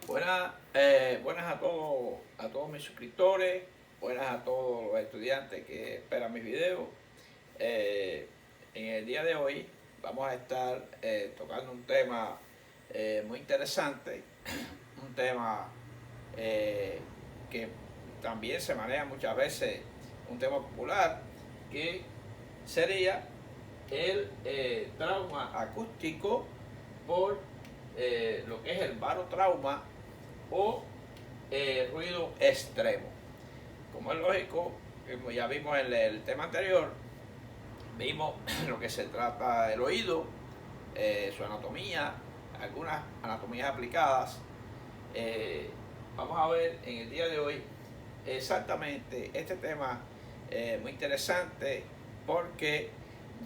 Buenas a todos mis suscriptores, buenas a todos los estudiantes que esperan mis videos. En el día de hoy vamos a estar tocando un tema muy interesante, un tema que también se maneja muchas veces, un tema popular, que sería el trauma acústico por lo que es el barotrauma o ruido extremo. Como es lógico, como ya vimos en el tema anterior, vimos lo que se trata del oído, su anatomía, algunas anatomías aplicadas. Vamos a ver en el día de hoy exactamente este tema muy interesante, porque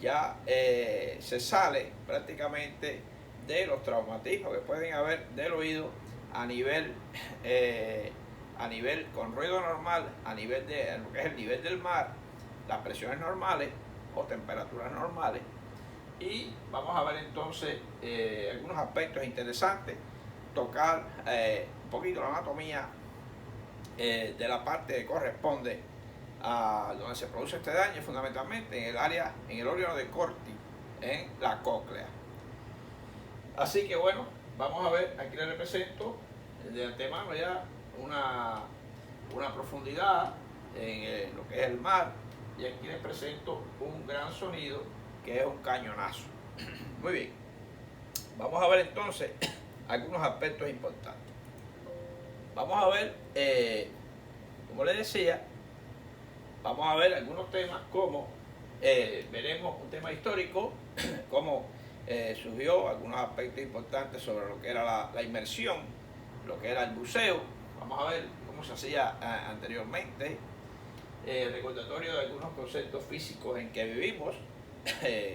ya se sale prácticamente de los traumatismos que pueden haber del oído a nivel con ruido normal, a nivel de lo que es el nivel del mar, las presiones normales o temperaturas normales. Y vamos a ver entonces algunos aspectos interesantes, tocar un poquito la anatomía de la parte que corresponde a donde se produce este daño, fundamentalmente en el área, en el órgano de Corti, en la cóclea. Así que bueno, vamos a ver, aquí les represento de antemano ya una profundidad en lo que es el mar, y aquí les presento un gran sonido que es un cañonazo. Muy bien, vamos a ver entonces algunos aspectos importantes. Vamos a ver, como les decía, vamos a ver algunos temas como veremos un tema histórico, como surgió algunos aspectos importantes sobre lo que era la inmersión, lo que era el buceo. Vamos a ver cómo se hacía anteriormente, recordatorio de algunos conceptos físicos en que vivimos,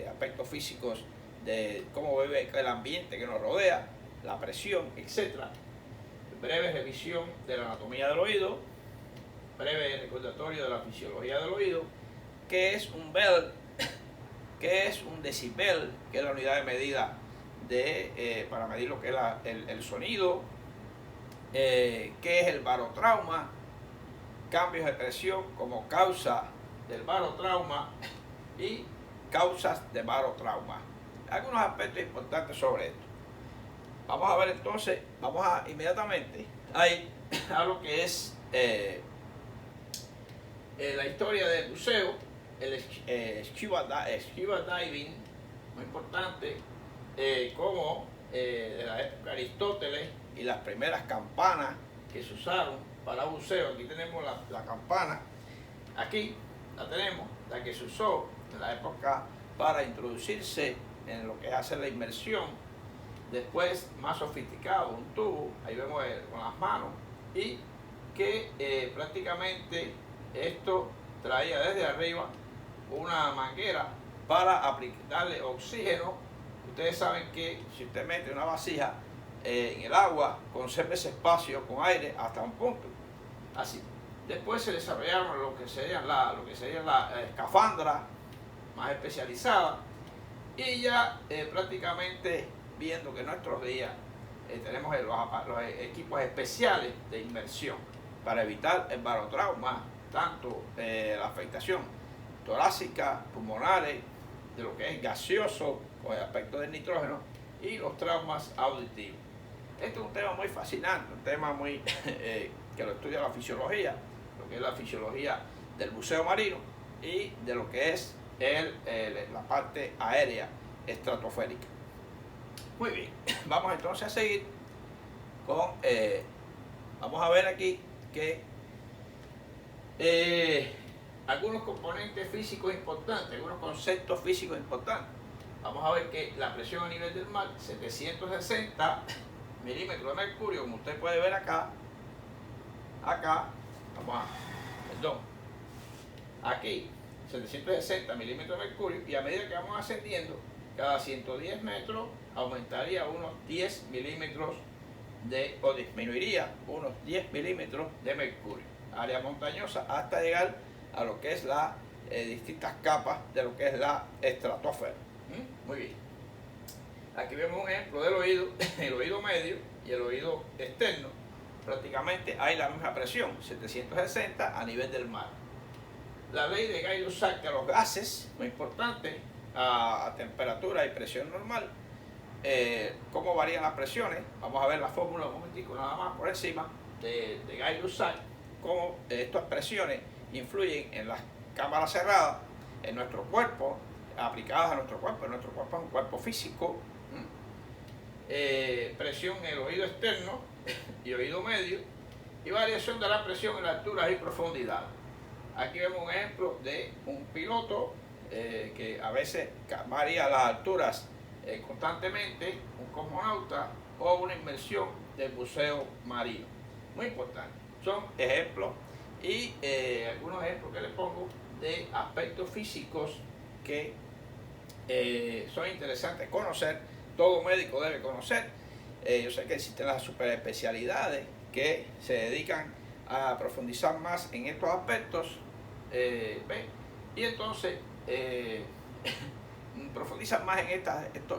aspectos físicos de cómo vive el ambiente que nos rodea, la presión, etc. Breve revisión de la anatomía del oído, breve recordatorio de la fisiología del oído, qué es un bel, qué es un decibel, que es la unidad de medida para medir lo que es el sonido, qué es el barotrauma, cambios de presión como causa del barotrauma y causas de barotrauma. Algunos aspectos importantes sobre esto. Vamos a ver entonces, vamos a inmediatamente a lo que es la historia del buceo, el scuba diving, muy importante, como de la época de Aristóteles y las primeras campanas que se usaron para buceo. Aquí tenemos la campana, aquí la tenemos, la que se usó en la época para introducirse en lo que es hacer la inmersión. Después, más sofisticado, un tubo, ahí vemos con las manos, y que prácticamente esto traía desde arriba una manguera para darle oxígeno. Ustedes saben que si usted mete una vasija en el agua, conserva ese espacio con aire hasta un punto. Así. Después se desarrollaron lo que sería la escafandra más especializada, y ya prácticamente viendo que en nuestros días tenemos los equipos especiales de inmersión para evitar el barotrauma, tanto la afectación torácica, pulmonares, de lo que es gaseoso con el aspecto del nitrógeno, y los traumas auditivos. Este es un tema muy fascinante, un tema muy que lo estudia la fisiología, lo que es la fisiología del buceo marino y de lo que es la parte aérea estratosférica. Muy bien, vamos entonces a seguir con, vamos a ver aquí que algunos componentes físicos importantes, algunos conceptos físicos importantes. Vamos a ver que la presión a nivel del mar, 760 milímetros de mercurio, como usted puede ver acá, aquí, 760 milímetros de mercurio, y a medida que vamos ascendiendo, cada 110 metros aumentaría unos 10 milímetros o disminuiría unos 10 milímetros de mercurio, área montañosa, hasta llegar a lo que es las distintas capas de lo que es la estratosfera. Muy bien. Aquí vemos un ejemplo del oído, el oído medio, y el oído externo, prácticamente hay la misma presión, 760 a nivel del mar. La ley de Gay-Lussac de los gases, muy importante, a temperatura y presión normal. ¿Cómo varían las presiones? Vamos a ver la fórmula un momentico nada más por encima de Gay-Lussac, cómo estas presiones influyen en las cámaras cerradas, en nuestro cuerpo, aplicadas a nuestro cuerpo. Nuestro cuerpo es un cuerpo físico. Presión en el oído externo y oído medio, y variación de la presión en alturas y profundidad. Aquí vemos un ejemplo de un piloto que a veces varía las alturas constantemente, un cosmonauta o una inmersión del buceo marino. Muy importante. Son ejemplos y algunos ejemplos que les pongo de aspectos físicos que son interesantes conocer. Todo médico debe conocer. Yo sé que existen las superespecialidades que se dedican a profundizar más en estos aspectos, y entonces profundizan más en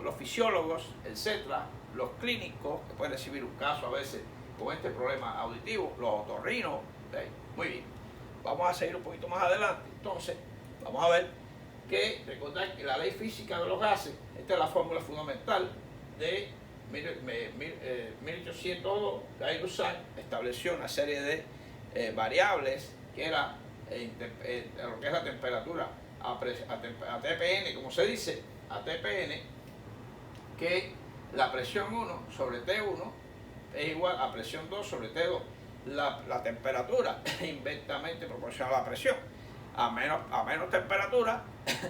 los fisiólogos, etcétera, los clínicos que pueden recibir un caso a veces con este problema auditivo, los otorrinos. Muy bien, vamos a seguir un poquito más adelante. Entonces vamos a ver que recordar que la ley física de los gases, esta es la fórmula fundamental de 1802. Gay-Lussac estableció una serie de variables que era lo que es la temperatura a TPN, como se dice, a TPN, que la presión 1 sobre T1 es igual a presión 2 sobre T2. La temperatura es inversamente proporcional a la presión. A menos temperatura,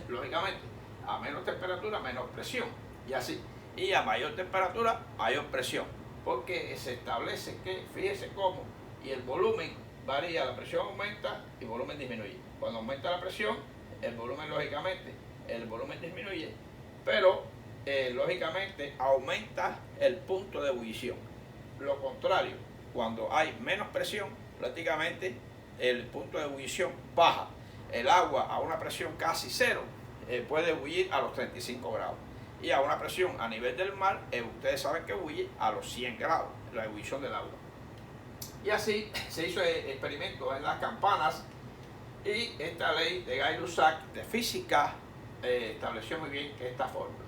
lógicamente, a menos temperatura, menos presión, y así. Y a mayor temperatura, mayor presión, porque se establece que, fíjese cómo, y el volumen varía, la presión aumenta y el volumen disminuye. Cuando aumenta la presión, el volumen, lógicamente, el volumen disminuye, pero lógicamente aumenta el punto de ebullición. Lo contrario, cuando hay menos presión, prácticamente el punto de ebullición baja. El agua a una presión casi cero puede ebullir a los 35 grados. Y a una presión a nivel del mar, ustedes saben que ebullir a los 100 grados, la ebullición del agua. Y así se hizo experimentos en las campanas, y esta ley de Gay-Lussac de física estableció muy bien esta fórmula.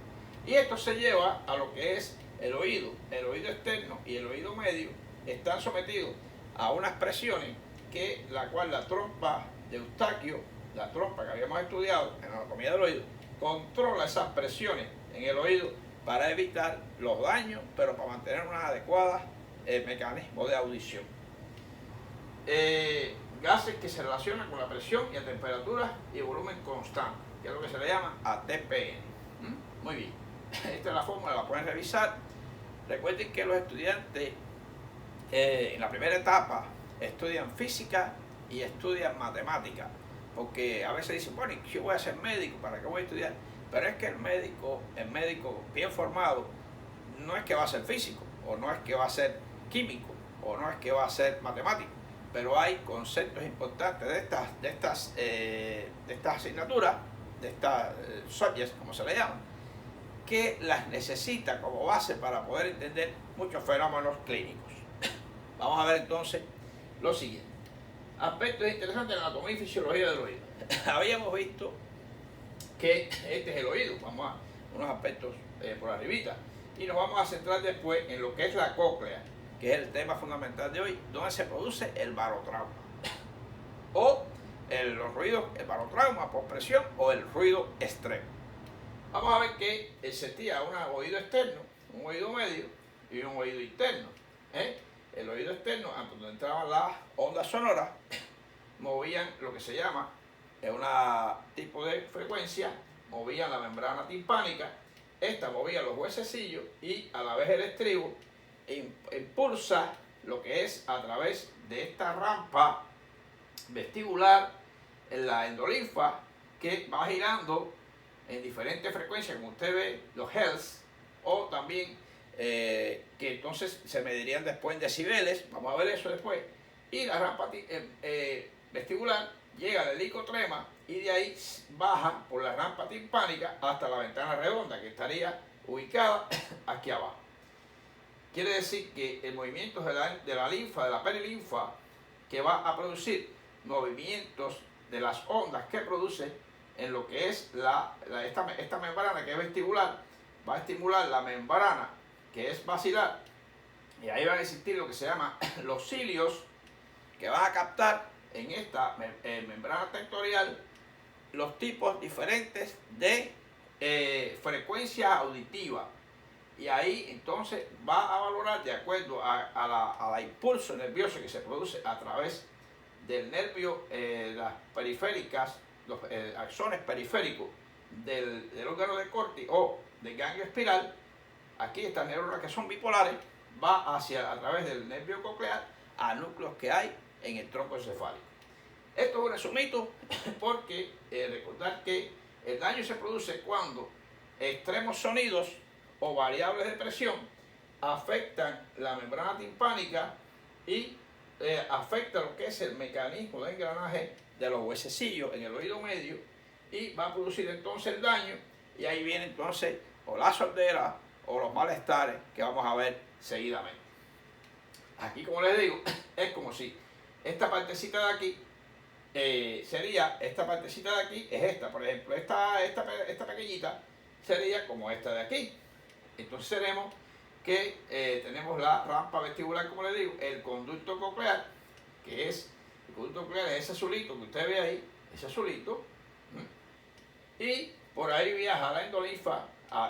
Y esto se lleva a lo que es el oído externo y el oído medio están sometidos a unas presiones que la trompa de Eustaquio, la trompa que habíamos estudiado en la anatomía del oído, controla esas presiones en el oído para evitar los daños, pero para mantener un adecuado mecanismo de audición. Gases que se relacionan con la presión y la temperatura y el volumen constante, que es lo que se le llama ATPN. Muy bien, esta es la fórmula, la pueden revisar. Recuerden que los estudiantes en la primera etapa estudian física y estudian matemática, porque a veces dicen, bueno, yo voy a ser médico, ¿para qué voy a estudiar? Pero es que el médico bien formado no es que va a ser físico, o no es que va a ser químico, o no es que va a ser matemático, pero hay conceptos importantes de estas asignaturas, de estas subjects, como se le llama, que las necesita como base para poder entender muchos fenómenos clínicos. Vamos a ver entonces lo siguiente. Aspectos interesantes de la anatomía y fisiología del oído. Habíamos visto que este es el oído, vamos a unos aspectos por arribita, y nos vamos a centrar después en lo que es la cóclea, que es el tema fundamental de hoy, donde se produce el barotrauma o los ruidos, el barotrauma por presión o el ruido extremo. Vamos a ver que existía un oído externo, un oído medio y un oído interno. El oído externo, donde entraban las ondas sonoras, movían lo que se llama un tipo de frecuencia, movían la membrana timpánica, esta movía los huesecillos y a la vez el estribo impulsa lo que es a través de esta rampa vestibular en la endolinfa, que va girando en diferentes frecuencias, como usted ve, los hertz, o también que entonces se medirían después en decibeles, vamos a ver eso después, y la rampa vestibular llega al helicotrema y de ahí baja por la rampa timpánica hasta la ventana redonda, que estaría ubicada aquí abajo. quiere decir que el movimiento de la linfa, de la perilinfa, que va a producir movimientos de las ondas que produce en lo que es esta membrana que es vestibular, va a estimular la membrana que es basilar, y ahí van a existir lo que se llama los cilios, que van a captar en esta membrana tectorial los tipos diferentes de frecuencia auditiva, y ahí entonces va a valorar de acuerdo a la impulso nervioso que se produce a través del nervio, las periféricas, los axones periféricos del órgano de Corti o del ganglio espiral. Aquí estas neuronas que son bipolares va a través del nervio coclear a núcleos que hay en el tronco encefálico. Esto es un resumito porque recordar que el daño se produce cuando extremos sonidos o variables de presión afectan la membrana timpánica y afecta lo que es el mecanismo de engranaje de los huesecillos en el oído medio, y va a producir entonces el daño, y ahí viene entonces o la sordera o los malestares que vamos a ver seguidamente. Aquí, como les digo, es como si esta partecita de aquí sería, esta partecita de aquí es esta, por ejemplo, esta pequeñita sería como esta de aquí. Entonces tenemos que tenemos la rampa vestibular, como les digo, el conducto coclear, que es, el conducto coclear es ese azulito que usted ve ahí, ese azulito, y por ahí viaja la endolinfa,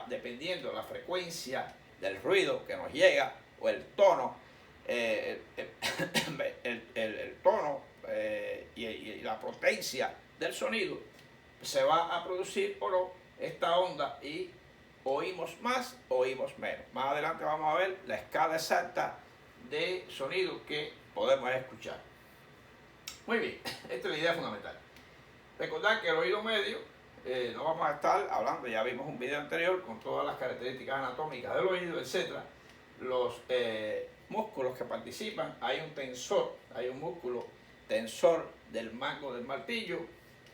dependiendo de la frecuencia del ruido que nos llega, o el tono, el tono y la potencia del sonido, se va a producir o no esta onda, y oímos más, oímos menos. Más adelante vamos a ver la escala exacta de sonido que podemos escuchar. Muy bien, esta es la idea fundamental. Recordar que el oído medio, no vamos a estar hablando, ya vimos un video anterior con todas las características anatómicas del oído, etc. Los músculos que participan, hay un tensor, hay un músculo tensor del mango del martillo,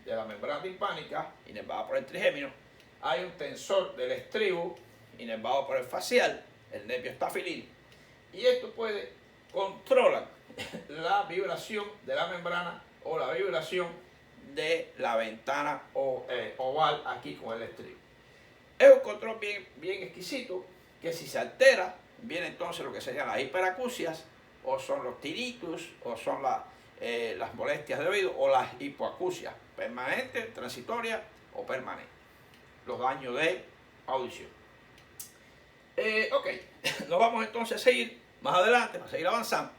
de la membrana timpánica, inervada por el trigémino. Hay un tensor del estribo, inervado por el facial, el nervio estafilino. Y esto controla la vibración de la membrana o la vibración de la ventana oval aquí con el estribo. Es un control bien exquisito, que si se altera, viene entonces lo que serían las hiperacusias, o son los tinnitus, o son las molestias de oído, o las hipoacusias, permanentes, transitorias o permanentes. Los daños de audición. Ok, nos vamos entonces a seguir más adelante, para seguir avanzando.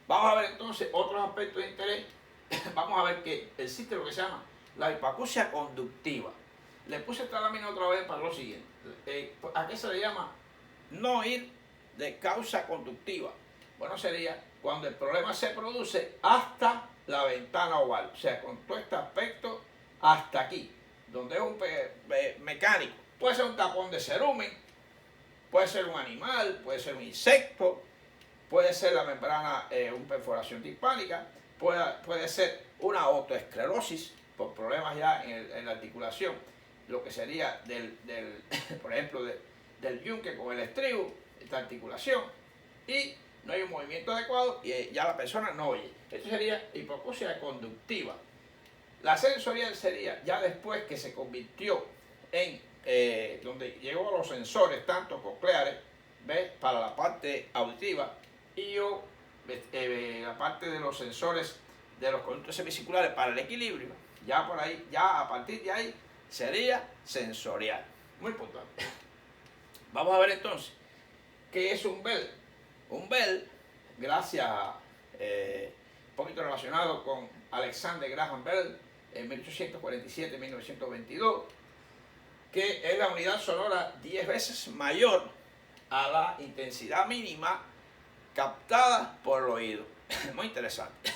Vamos a ver entonces otros aspectos de interés. Vamos a ver que existe lo que se llama la hipoacusia conductiva. Le puse esta lámina otra vez para lo siguiente. ¿A qué se le llama no oír de causa conductiva? Bueno, sería cuando el problema se produce hasta la ventana oval, o sea, con todo este aspecto hasta aquí, donde es un mecánico. Puede ser un tapón de cerumen, puede ser un animal, puede ser un insecto, puede ser la membrana, una perforación timpánica, puede ser una autoesclerosis por problemas ya en la articulación, lo que sería por ejemplo, del yunque con el estribo, esta articulación, y no hay un movimiento adecuado y ya la persona no oye. Esto sería hipoacusia conductiva. La sensorial sería ya después que se convirtió en donde llegó a los sensores, tanto cocleares, ¿ves? Para la parte auditiva, y la parte de los sensores de los conductos semicirculares para el equilibrio. Ya por ahí, ya a partir de ahí sería sensorial. Muy importante. Vamos a ver entonces qué es un Bell. Un Bell, gracias a un poquito relacionado con Alexander Graham Bell en 1847-1922, que es la unidad sonora 10 veces mayor a la intensidad mínima captada por el oído. Muy interesante.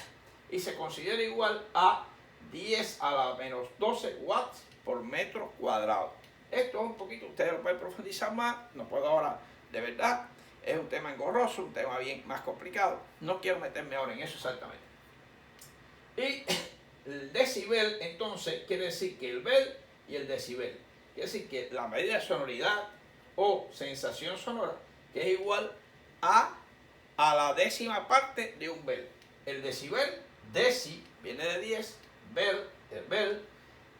Y se considera igual a 10 a la menos 12 watts por metro cuadrado. Esto es un poquito, ustedes lo pueden profundizar más, no puedo ahora, de verdad, es un tema engorroso, un tema bien más complicado. No quiero meterme ahora en eso exactamente. Y el decibel, entonces, quiere decir que el Bell y el decibel, quiere decir que la medida de sonoridad o sensación sonora, que es igual a la décima parte de un bel. El decibel, deci, viene de 10, bel,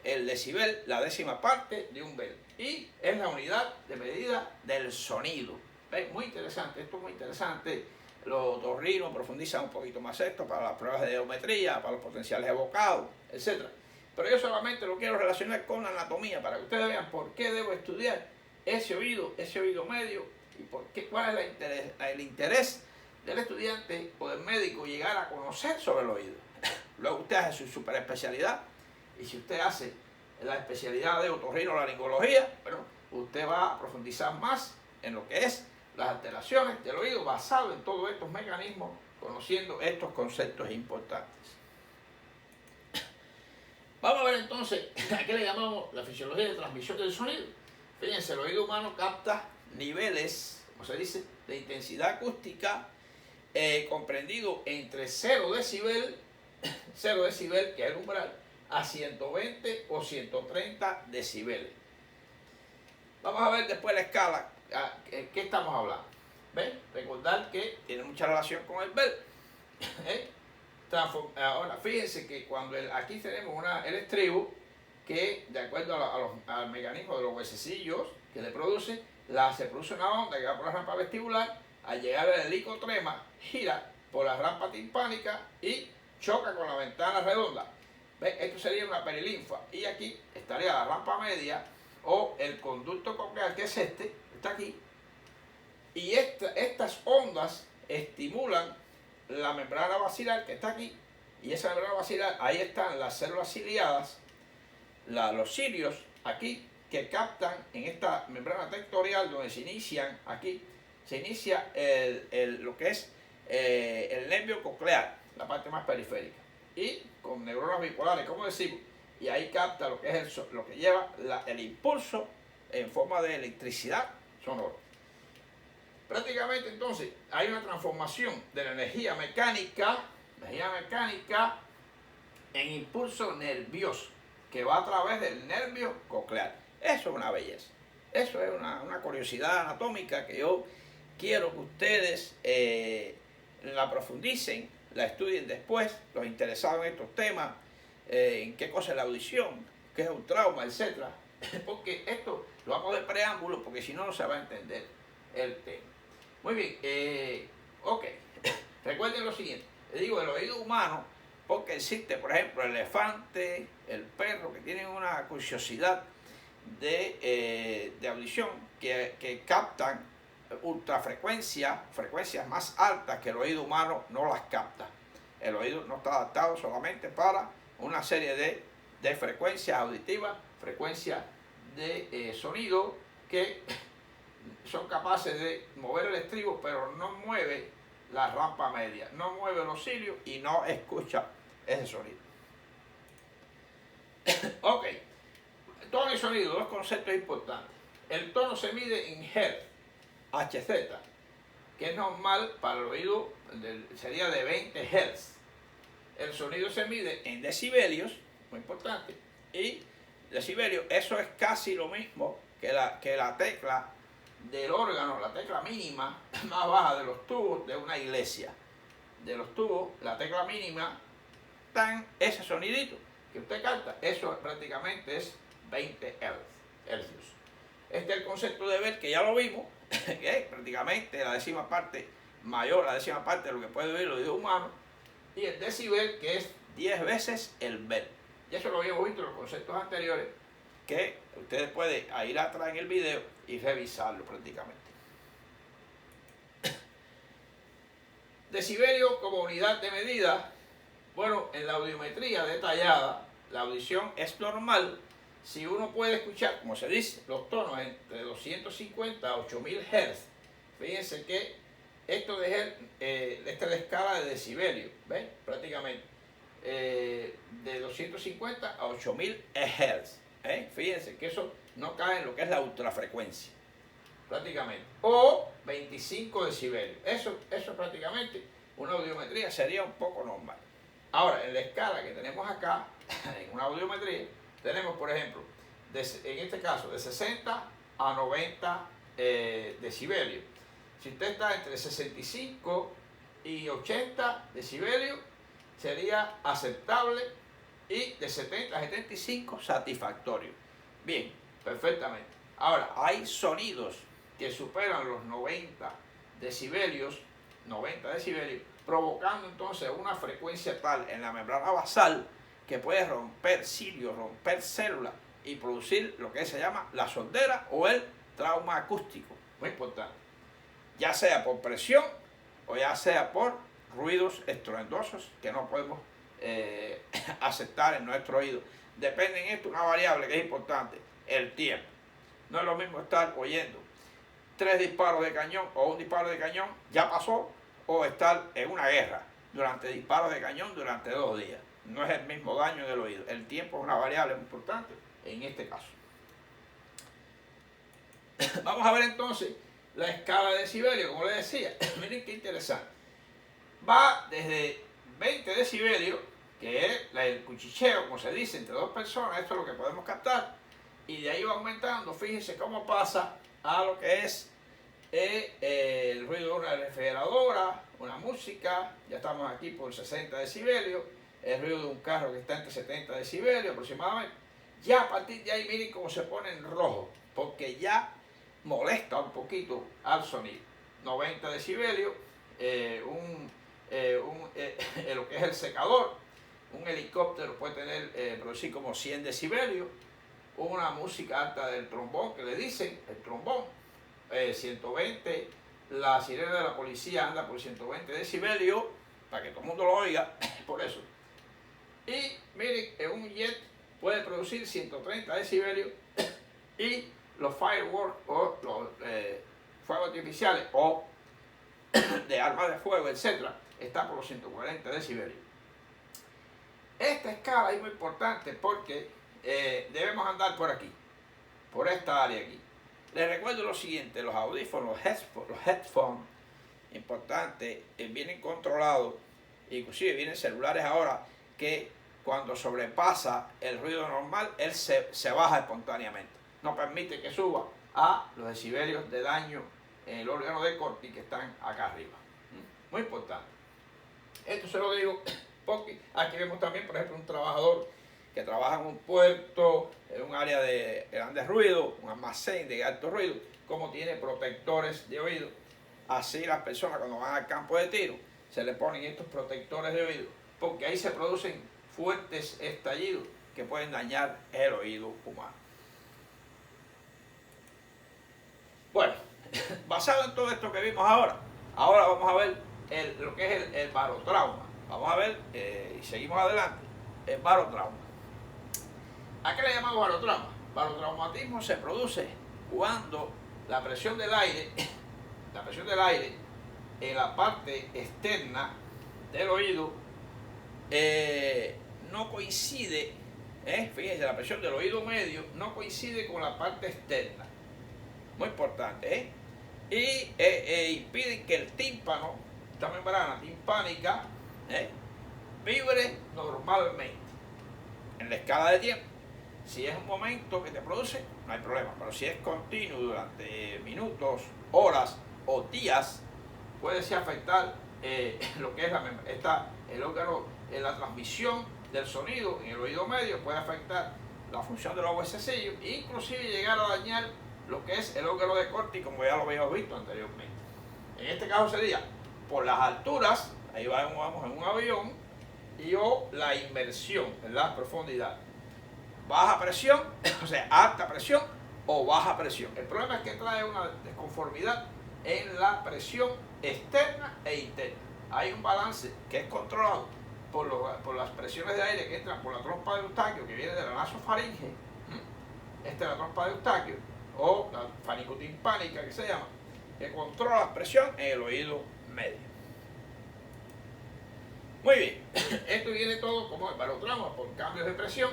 el decibel, la décima parte de un bel. Y es la unidad de medida del sonido. ¿Ves? Muy interesante, esto es muy interesante. Los otorrinos profundizan un poquito más esto para las pruebas de geometría, para los potenciales evocados, etc. Pero yo solamente lo quiero relacionar con la anatomía para que ustedes vean por qué debo estudiar ese oído medio y por qué, cuál es el interés del estudiante o del médico llegar a conocer sobre el oído. Luego usted hace su super especialidad y si usted hace la especialidad de otorrinolaringología, bueno, usted va a profundizar más en lo que es las alteraciones del oído basado en todos estos mecanismos, conociendo estos conceptos importantes. Vamos a ver entonces a qué le llamamos la fisiología de transmisión del sonido. Fíjense, el oído humano capta niveles, como se dice, de intensidad acústica comprendido entre 0 decibel, que es el umbral, a 120 o 130 decibeles. Vamos a ver después la escala, ¿qué estamos hablando? ¿Ven? Recordar que tiene mucha relación con el bel. Ahora, fíjense que cuando aquí tenemos el estribo, que de acuerdo al mecanismo de los huesecillos que le produce, se produce una onda que va por la rampa vestibular, al llegar al helicotrema, gira por la rampa timpánica y choca con la ventana redonda. ¿Ven? Esto sería una perilinfa. Y aquí estaría la rampa media o el conducto coclear, que es está aquí. Y estas ondas estimulan la membrana basilar, que está aquí. Y esa membrana basilar, ahí están las células ciliadas, los cilios aquí, que captan en esta membrana tectorial donde se inicia lo que es el nervio coclear, la parte más periférica, y con neuronas bipolares, como decimos, y ahí capta lo que es lo que lleva el impulso en forma de electricidad sonora. Prácticamente entonces hay una transformación de la energía mecánica en impulso nervioso que va a través del nervio coclear. Eso es una belleza. Eso es una curiosidad anatómica que yo quiero que ustedes la profundicen, la estudien después, los interesados en estos temas, en qué cosa es la audición, qué es un trauma, etc. Porque esto lo vamos de preámbulo, porque si no, no se va a entender el tema. Muy bien, ok. Recuerden lo siguiente, les digo, el oído humano, porque existe, por ejemplo, el elefante, el perro, que tienen una curiosidad de audición, que captan ultrafrecuencias, frecuencias más altas que el oído humano no las capta. El oído no está adaptado solamente para una serie de frecuencias auditivas, frecuencias de sonido que son capaces de mover el estribo, pero no mueve la rampa media, no mueve los cilios y no escucha ese sonido. Ok, tono y sonido, dos conceptos importantes. El tono se mide en Hz, Hz, que es normal para el oído, sería de 20 Hz. El sonido se mide en decibelios, muy importante, y decibelios, eso es casi lo mismo que la tecla del órgano, la tecla mínima más baja de los tubos de una iglesia. De los tubos, la tecla mínima, ese sonidito que usted canta, eso prácticamente es 20 hercios. Este es el concepto de bel, que ya lo vimos, que es prácticamente la décima parte mayor, la décima parte de lo que puede oír el oído humano, y el decibel, que es 10 veces el bel. Y eso lo habíamos visto en los conceptos anteriores, que ustedes pueden ir atrás en el video y revisarlo prácticamente. Decibelio como unidad de medida. Bueno, en la audiometría detallada, la audición es normal si uno puede escuchar, como se dice, los tonos entre 250 a 8000 Hz. Fíjense que esto esta es la escala de decibelio, ¿ven? Prácticamente de 250 a 8000 Hz. Fíjense que eso no cae en lo que es la ultrafrecuencia, prácticamente, o 25 decibelios. Eso prácticamente, una audiometría sería un poco normal. Ahora, en la escala que tenemos acá, en una audiometría, tenemos, por ejemplo, en este caso, de 60 a 90 decibelios. Si usted está entre 65 y 80 decibelios, sería aceptable, y de 70 a 75 satisfactorio. Bien, perfectamente. Ahora, hay sonidos que superan los 90 decibelios, provocando entonces una frecuencia tal en la membrana basal que puede romper cilios, romper células y producir lo que se llama la sordera o el trauma acústico. Muy importante. Ya sea por presión o ya sea por ruidos estruendosos que no podemos aceptar en nuestro oído. Depende en esto una variable que es importante, el tiempo. No es lo mismo estar oyendo 3 disparos de cañón o un disparo de cañón, ya pasó, o estar en una guerra durante disparos de cañón durante 2 días. No es el mismo daño del oído. El tiempo es una variable muy importante en este caso. Vamos a ver entonces la escala de decibelios, como les decía. Miren qué interesante. Va desde 20 decibelios, que es el cuchicheo, como se dice, entre 2 personas, esto es lo que podemos captar, y de ahí va aumentando. Fíjense cómo pasa a lo que es el ruido de una refrigeradora, una música, ya estamos aquí por 60 decibelios, el ruido de un carro que está entre 70 decibelios aproximadamente. Ya a partir de ahí miren cómo se pone en rojo, porque ya molesta un poquito al sonido. 90 decibelios, lo que es el secador, un helicóptero puede tener, producir como 100 decibelios, una música alta del trombón, que le dicen, el trombón, 120, la sirena de la policía anda por 120 decibelios, para que todo el mundo lo oiga, por eso. Y miren, un jet puede producir 130 decibelios, y los fireworks o los fuegos artificiales o de armas de fuego, etcétera, está por los 140 decibelios. Esta escala es muy importante porque debemos andar por aquí, por esta área aquí. Les recuerdo lo siguiente: los audífonos, los headphones, importante, vienen controlados, inclusive vienen celulares ahora que cuando sobrepasa el ruido normal, él se baja espontáneamente. No permite que suba a los decibelios de daño en el órgano de Corti que están acá arriba. Muy importante. Esto se lo digo porque aquí vemos también, por ejemplo, un trabajador que trabaja en un puerto, en un área de grandes ruidos, un almacén de alto ruido, como tiene protectores de oído. Así las personas cuando van al campo de tiro se le ponen estos protectores de oído, porque ahí se producen fuertes estallidos que pueden dañar el oído humano. Bueno, basado en todo esto que vimos ahora vamos a ver lo que es el barotrauma. Vamos a ver, y seguimos adelante, el barotrauma. ¿A qué le llamamos barotrauma? Barotraumatismo se produce cuando la presión del aire en la parte externa del oído no coincide, fíjense, la presión del oído medio no coincide con la parte externa. Muy importante, y impiden que el tímpano, esta membrana timpánica, vibre normalmente en la escala de tiempo. Si es un momento que te produce, no hay problema, pero si es continuo durante minutos, horas o días, puede sí afectar lo que es el órgano, la transmisión del sonido en el oído medio, puede afectar la función de los huesecillos e inclusive llegar a dañar lo que es el órgano de Corti, como ya lo habíamos visto anteriormente. En este caso sería por las alturas, ahí vamos en un avión, y o la inmersión en la profundidad. Baja presión, o sea, alta presión o baja presión. El problema es que trae una desconformidad en la presión externa e interna. Hay un balance que es controlado por las presiones de aire que entran por la trompa de Eustaquio, que viene de la nasofaringe. Esta es la trompa de Eustaquio, o la fanicotimpánica que se llama, que controla la presión en el oído medio. Muy bien, esto viene todo como el barotrauma por cambios de presión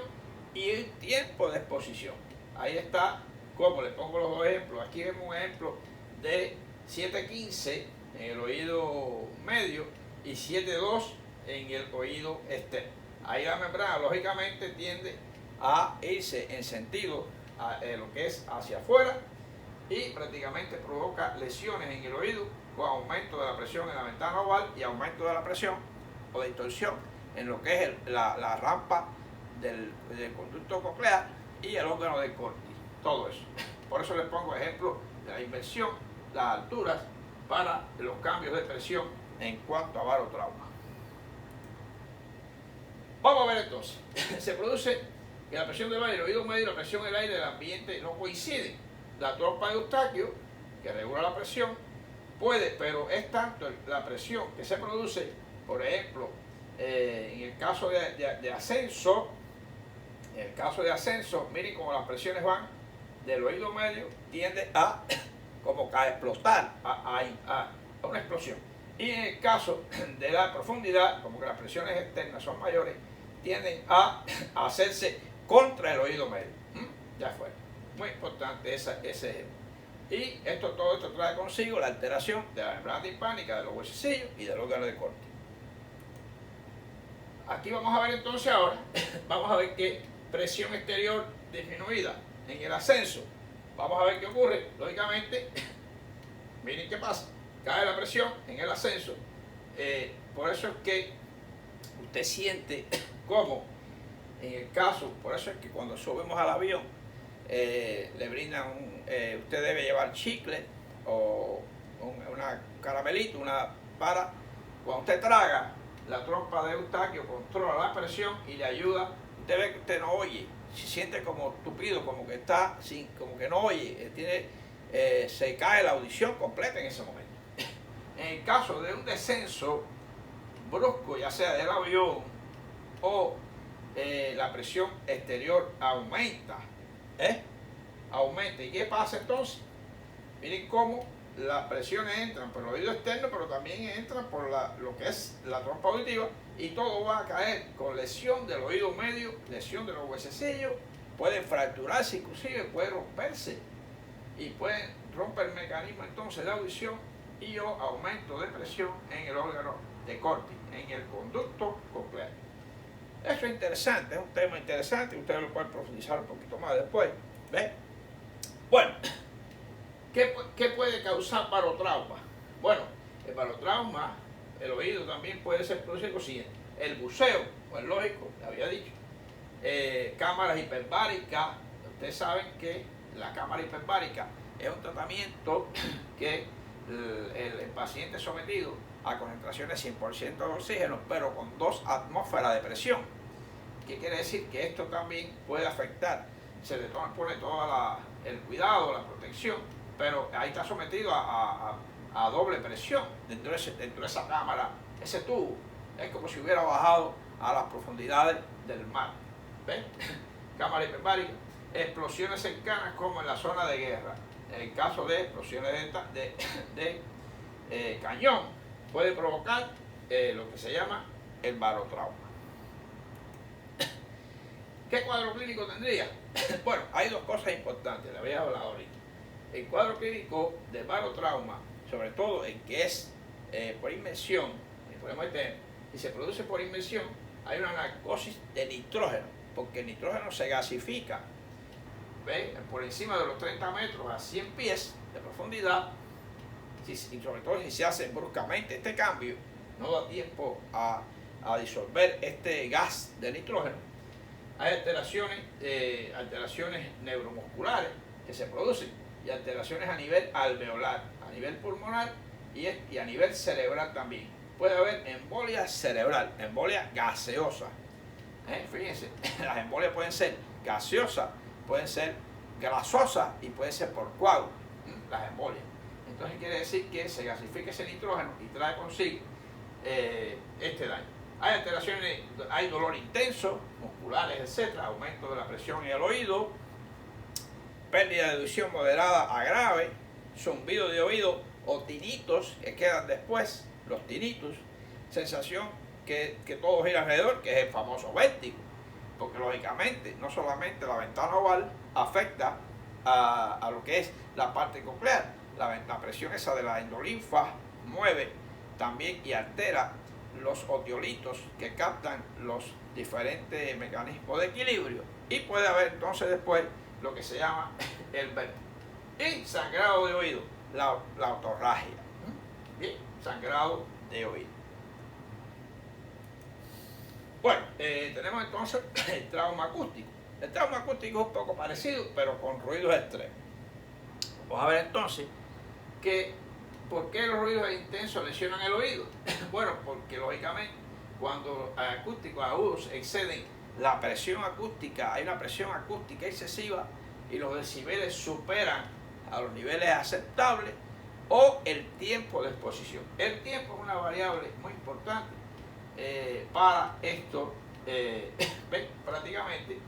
y el tiempo de exposición. Ahí está, como les pongo los 2 ejemplos. Aquí vemos un ejemplo de 7.15 en el oído medio y 7.2 en el oído externo. Ahí la membrana lógicamente tiende a irse en sentido a lo que es hacia afuera, y prácticamente provoca lesiones en el oído con aumento de la presión en la ventana oval y aumento de la presión o de distorsión en lo que es la rampa del conducto coclear y el órgano de Corti, todo eso. Por eso les pongo ejemplo de la inversión, las alturas para los cambios de presión en cuanto a barotrauma. Vamos a ver entonces, se produce que la presión del aire, el oído medio y la presión del aire del ambiente no coinciden. La trompa de Eustaquio, que regula la presión, puede, pero es tanto la presión que se produce, por ejemplo, en el caso de ascenso, miren cómo las presiones van del oído medio, tiende a como a explotar, a una explosión. Y en el caso de la profundidad, como que las presiones externas son mayores, tienden a hacerse contra el oído medio. Ya fue. Muy importante ese ejemplo. Y todo esto trae consigo la alteración de la membrana timpánica, de los huesecillos y del órgano de Corti. Aquí vamos a ver entonces ahora, vamos a ver qué presión exterior disminuida en el ascenso. Vamos a ver qué ocurre. Lógicamente, miren qué pasa. Cae la presión en el ascenso. Por eso es que usted siente como, en el caso, por eso es que cuando subimos al avión, le brindan usted debe llevar chicle o una caramelito, para cuando usted traga, la trompa de Eustaquio controla la presión y le ayuda. Usted ve que usted no oye, se siente como tupido, como que está como que no oye, se cae la audición completa en ese momento. En el caso de un descenso brusco, ya sea del avión o la presión exterior aumenta, aumenta. ¿Y qué pasa entonces? Miren cómo las presiones entran por el oído externo, pero también entran por lo que es la trompa auditiva, y todo va a caer con lesión del oído medio, lesión de los huesecillos, pueden fracturarse, inclusive puede romperse y pueden romper el mecanismo entonces de audición y o aumento de presión en el órgano de Corti, en el conducto coclear. Eso es interesante, es un tema interesante, ustedes lo pueden profundizar un poquito más después. ¿Ven? Bueno, ¿qué puede causar barotrauma? Bueno, el barotrauma, el oído también puede ser producido lo siguiente: el buceo, pues lógico, le había dicho, cámaras hiperbáricas. Ustedes saben que la cámara hiperbárica es un tratamiento que el paciente es sometido a concentraciones 100% de oxígeno, pero con 2 atmósferas de presión. ¿Qué quiere decir? Que esto también puede afectar. Se le pone todo el cuidado, la protección, pero ahí está sometido a doble presión dentro de esa cámara, ese tubo. Es como si hubiera bajado a las profundidades del mar. ¿Ven? Cámara hiperbárica. Explosiones cercanas como en la zona de guerra. En el caso de explosiones de cañón, puede provocar lo que se llama el barotrauma. ¿Qué cuadro clínico tendría? Bueno, hay dos cosas importantes, le había hablado ahorita. El cuadro clínico del barotrauma, sobre todo el que es por inmersión, podemos tener, si se produce por inmersión, hay una narcosis de nitrógeno, porque el nitrógeno se gasifica, ¿ve? Por encima de los 30 metros a 100 pies de profundidad, y sobre todo si se hace bruscamente este cambio, no da tiempo a disolver este gas de nitrógeno. Hay alteraciones neuromusculares que se producen y alteraciones a nivel alveolar, a nivel pulmonar y a nivel cerebral también. Puede haber embolia cerebral, embolia gaseosa. Fíjense, las embolias pueden ser gaseosas, pueden ser grasosas y pueden ser por coágulos, las embolias. Entonces quiere decir que se gasifica ese nitrógeno y trae consigo este daño. Hay alteraciones, hay dolor intenso, musculares, etc., aumento de la presión en el oído, pérdida de audición moderada a grave, zumbido de oído o tinitos que quedan después, los tinitos, sensación que todo gira alrededor, que es el famoso vértigo, porque lógicamente no solamente la ventana oval afecta a lo que es la parte coclear, la presión esa de la endolinfa mueve también y altera los otiolitos que captan los diferentes mecanismos de equilibrio, y puede haber entonces después lo que se llama el vértigo. Y sangrado de oído, la otorragia. Bien, sangrado de oído. Bueno, tenemos entonces el trauma acústico. El trauma acústico es un poco parecido, pero con ruidos extremos. Vamos a ver entonces que ¿por qué los ruidos intensos lesionan el oído? Bueno, porque lógicamente cuando los acústicos agudos exceden la presión acústica, hay una presión acústica excesiva y los decibeles superan a los niveles aceptables, o el tiempo de exposición. El tiempo es una variable muy importante para esto. Prácticamente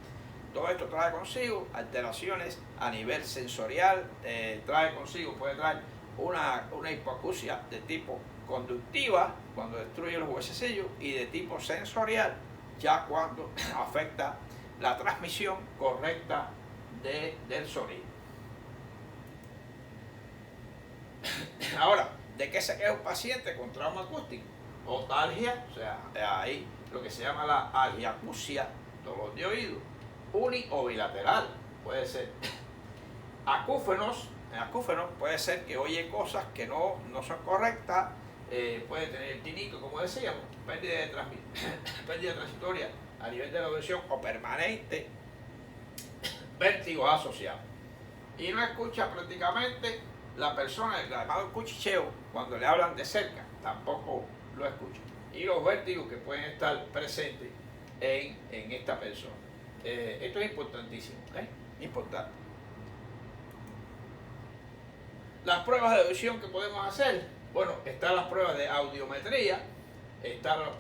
todo esto trae consigo alteraciones a nivel sensorial, puede traer una hipoacusia de tipo conductiva cuando destruye los huesecillos, y de tipo sensorial ya cuando afecta la transmisión correcta del sonido. Ahora, ¿de qué se queja un paciente con trauma acústico? Otalgia, o sea, ahí lo que se llama la algiacusia, dolor de oído, uni o bilateral, puede ser. Acúfenos puede ser que oye cosas que no son correctas, puede tener tinito, como decíamos, pérdida transitoria a nivel de la audición o permanente, vértigos asociados. Y no escucha prácticamente la persona, el llamado cuchicheo, cuando le hablan de cerca, tampoco lo escucha. Y los vértigos que pueden estar presentes en esta persona. Esto es importantísimo, importante. Las pruebas de audición que podemos hacer, bueno, están las pruebas de audiometría, están los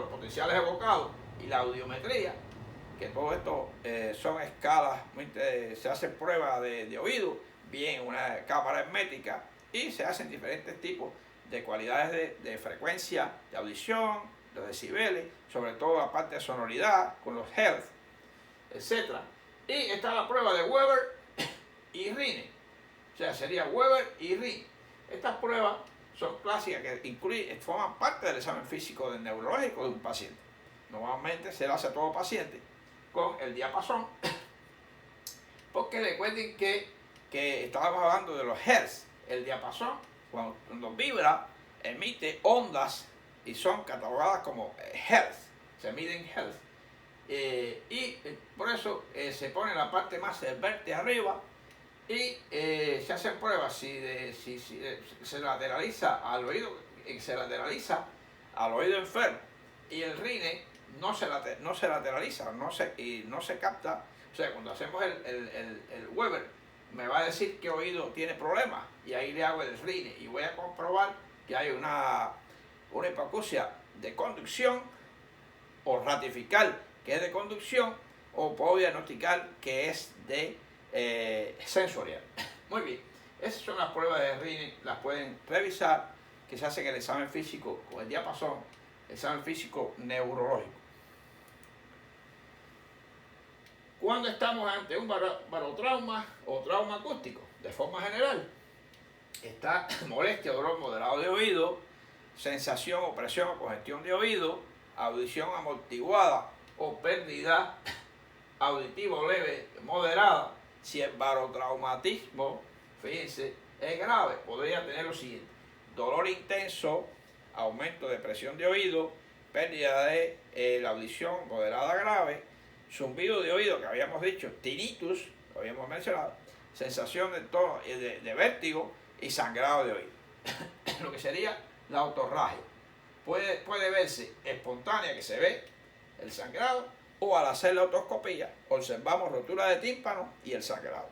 potenciales evocados y la audiometría, que todo esto son escalas, se hacen pruebas de oído, bien una cámara hermética, y se hacen diferentes tipos de cualidades de frecuencia, de audición, los decibeles, sobre todo la parte de sonoridad, con los hertz, etc. Y está la prueba de Weber y Rhine, o sea, sería Weber y Rhine. Estas pruebas son clásicas que forman parte del examen físico del neurológico de un paciente. Normalmente se lo hace a todo paciente con el diapasón, porque recuerden que estábamos hablando de los hertz. El diapasón, cuando vibra, emite ondas y son catalogadas como hertz, se miden hertz. Y por eso se pone la parte más verte arriba y se hacen pruebas si se lateraliza al oído, enfermo, y el rine no se lateraliza, y no se capta. O sea, cuando hacemos el Weber, me va a decir qué oído tiene problemas, y ahí le hago el rine y voy a comprobar que hay una hipoacusia de conducción, o ratificar que es de conducción, o puedo diagnosticar que es de sensorial. Muy bien, esas son las pruebas de rine, las pueden revisar, que se hacen el examen físico con el diapasón, examen físico neurológico. Cuando estamos ante un barotrauma o trauma acústico, de forma general, está molestia o dolor moderado de oído, sensación, opresión o congestión de oído, audición amortiguada o pérdida auditiva o leve, moderada. Si el barotraumatismo, fíjense, es grave, podría tener lo siguiente: dolor intenso, aumento de presión de oído, pérdida de la audición moderada grave, zumbido de oído, que habíamos dicho, tinnitus, lo habíamos mencionado, sensación de tono de vértigo y sangrado de oído. Lo que sería la otorragia. Puede verse espontánea, que se ve el sangrado, o al hacer la otoscopía observamos rotura de tímpano y el sangrado.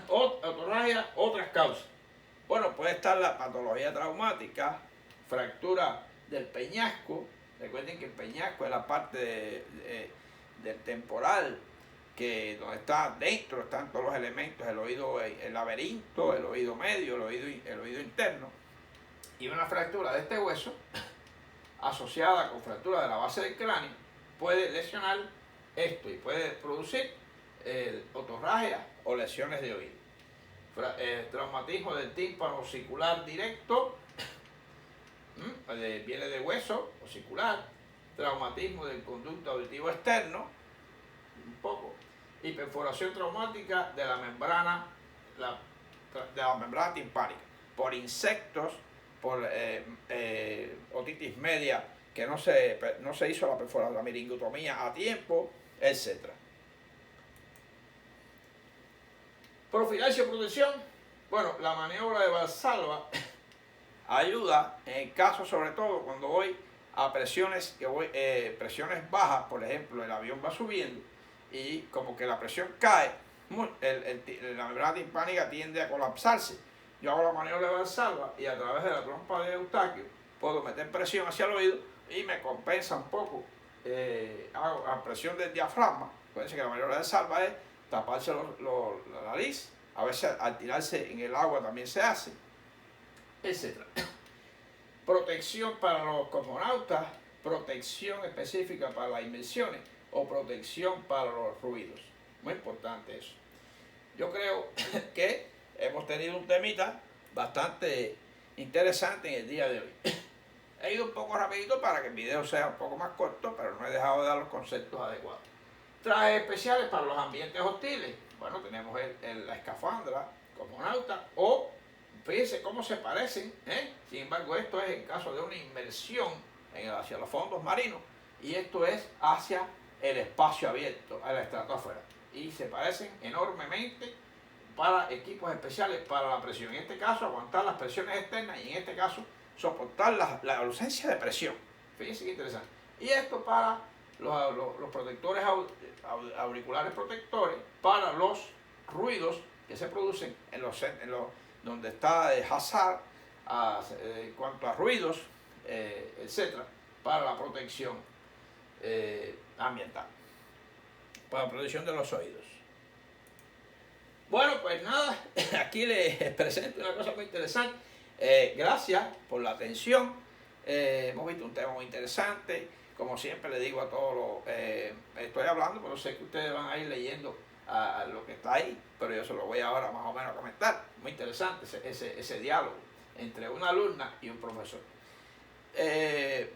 Otorragia, otras causas. Bueno, puede estar la patología traumática, fractura del peñasco. Recuerden que el peñasco es la parte del temporal, donde está dentro, están todos los elementos, el oído, el laberinto, el oído medio, el oído interno. Y una fractura de este hueso, asociada con fractura de la base del cráneo, puede lesionar esto y puede producir otorragia o lesiones de oído. Traumatismo del tímpano osicular directo, viene de hueso osicular, traumatismo del conducto auditivo externo, un poco, y perforación traumática de la membrana, de la membrana timpánica, por insectos, por otitis media, que no se hizo la perforación, la meningotomía a tiempo, etc. Profilaxia y protección. Bueno, la maniobra de Valsalva ayuda en el caso, sobre todo cuando voy a presiones bajas. Por ejemplo, el avión va subiendo y como que la presión cae, la membrana timpánica tiende a colapsarse. Yo hago la maniobra de Valsalva y a través de la trompa de Eustaquio puedo meter presión hacia el oído y me compensa un poco. Hago la presión del diafragma. Acuérdense que la maniobra de Valsalva es taparse la nariz, a veces al tirarse en el agua también se hace, etc. Protección para los cosmonautas, protección específica para las inmersiones o protección para los ruidos. Muy importante eso. Yo creo que hemos tenido un temita bastante interesante en el día de hoy. He ido un poco rapidito para que el video sea un poco más corto, pero no he dejado de dar los conceptos adecuados. Trajes especiales para los ambientes hostiles. Bueno, tenemos la escafandra cosmonauta, o fíjense cómo se parecen, ¿eh? Sin embargo, esto es en caso de una inmersión hacia los fondos marinos y esto es hacia el espacio abierto, a la estratosfera. Y se parecen enormemente para equipos especiales para la presión. En este caso, aguantar las presiones externas y en este caso, soportar la ausencia de presión. Fíjense qué interesante. Y esto para los protectores auriculares protectores para los ruidos que se producen en los donde está hazard en cuanto a ruidos, etcétera, para la protección ambiental, para la protección de los oídos. Bueno, pues nada, aquí les presento una cosa muy interesante. Gracias por la atención. Hemos visto un tema muy interesante. Como siempre le digo a todos estoy hablando, pero sé que ustedes van a ir leyendo a lo que está ahí, pero yo se lo voy ahora más o menos a comentar. Muy interesante ese diálogo entre una alumna y un profesor. Le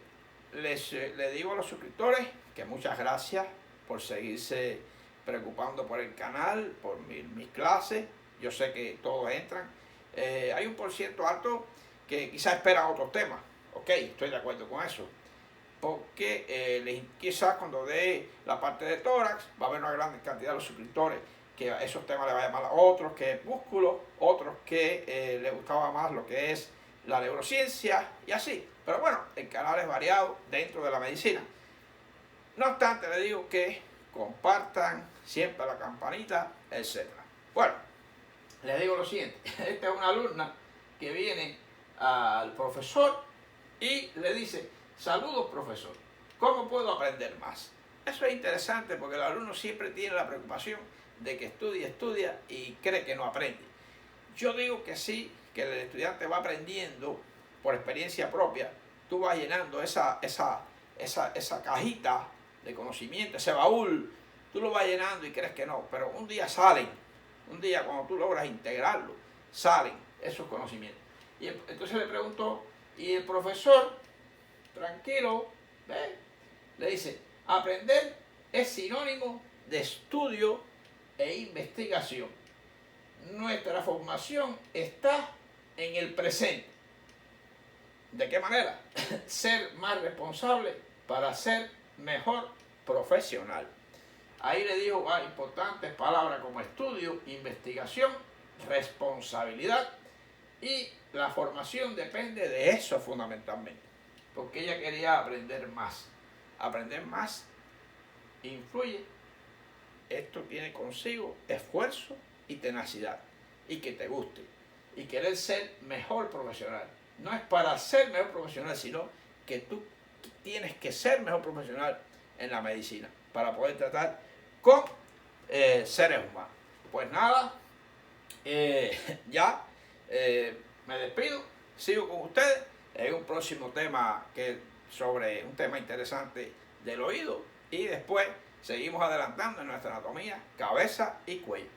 digo a los suscriptores que muchas gracias por seguirse preocupando por el canal, por mis clases. Yo sé que todos entran. Hay un % alto que quizás esperan otros temas. Ok, estoy de acuerdo con eso. Porque quizás cuando dé la parte de tórax va a haber una gran cantidad de los suscriptores que a esos temas les va a llamar, a otros que es músculo, otros que les gustaba más lo que es la neurociencia y así. Pero bueno, el canal es variado dentro de la medicina. No obstante, le digo que compartan siempre la campanita, etc. Bueno, les digo lo siguiente. Esta es una alumna que viene al profesor y le dice: saludos, profesor, ¿cómo puedo aprender más? Eso es interesante porque el alumno siempre tiene la preocupación de que estudia y cree que no aprende. Yo digo que sí, que el estudiante va aprendiendo por experiencia propia. Tú vas llenando esa cajita de conocimiento, ese baúl, tú lo vas llenando y crees que no, pero un día salen, un día cuando tú logras integrarlo, salen esos conocimientos. Y entonces le preguntó, y el profesor, tranquilo, ¿ve?, le dice: aprender es sinónimo de estudio e investigación. Nuestra formación está en el presente. ¿De qué manera? Ser más responsable para ser mejor profesional. Ahí le dijo importantes palabras como estudio, investigación, responsabilidad, y la formación depende de eso fundamentalmente, porque ella quería aprender más. Aprender más influye. Esto tiene consigo esfuerzo y tenacidad, y que te guste, y querer ser mejor profesional. No es para ser mejor profesional, sino que tú tienes que ser mejor profesional en la medicina para poder tratar con seres humanos. Pues nada, me despido, sigo con ustedes en un próximo tema sobre un tema interesante del oído, y después seguimos adelantando en nuestra anatomía, cabeza y cuello.